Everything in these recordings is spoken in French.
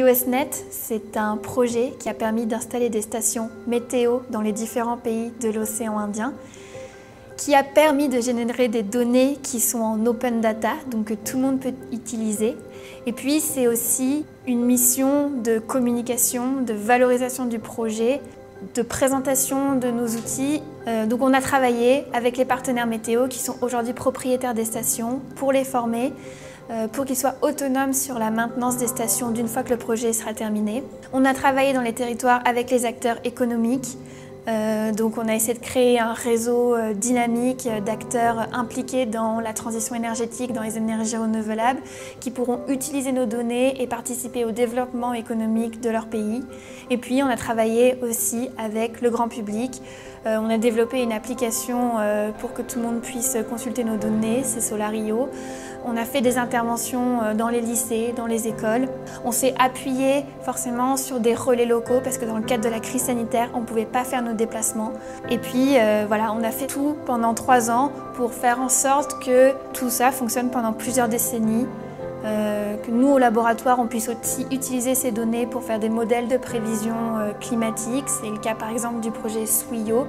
IOSnet, c'est un projet qui a permis d'installer des stations météo dans les différents pays de l'océan Indien, qui a permis de générer des données qui sont en open data, donc que tout le monde peut utiliser. Et puis c'est aussi une mission de communication, de valorisation du projet, de présentation de nos outils. Donc on a travaillé avec les partenaires météo qui sont aujourd'hui propriétaires des stations pour les former, pour qu'ils soient autonomes sur la maintenance des stations d'une fois que le projet sera terminé. On a travaillé dans les territoires avec les acteurs économiques. Donc on a essayé de créer un réseau dynamique d'acteurs impliqués dans la transition énergétique, dans les énergies renouvelables, qui pourront utiliser nos données et participer au développement économique de leur pays. Et puis on a travaillé aussi avec le grand public. On a développé une application pour que tout le monde puisse consulter nos données, c'est Solario. On a fait des interventions dans les lycées, dans les écoles. On s'est appuyé forcément sur des relais locaux parce que dans le cadre de la crise sanitaire, on ne pouvait pas faire nos déplacements. Et puis voilà, on a fait tout pendant 3 ans pour faire en sorte que tout ça fonctionne pendant plusieurs décennies. Que nous, au laboratoire, on puisse aussi utiliser ces données pour faire des modèles de prévision climatique. C'est le cas par exemple du projet SWIO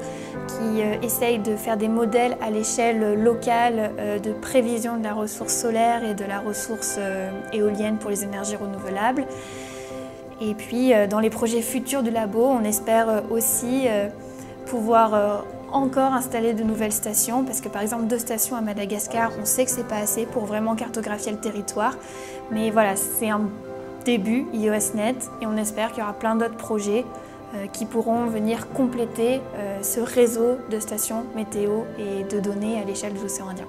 qui essaye de faire des modèles à l'échelle locale de prévision de la ressource solaire et de la ressource éolienne pour les énergies renouvelables. Et puis dans les projets futurs du labo, on espère aussi pouvoir encore installer de nouvelles stations parce que par exemple 2 stations à Madagascar, on sait que c'est pas assez pour vraiment cartographier le territoire. Mais voilà, c'est un début IOSnet et on espère qu'il y aura plein d'autres projets qui pourront venir compléter ce réseau de stations météo et de données à l'échelle de l'océan Indien.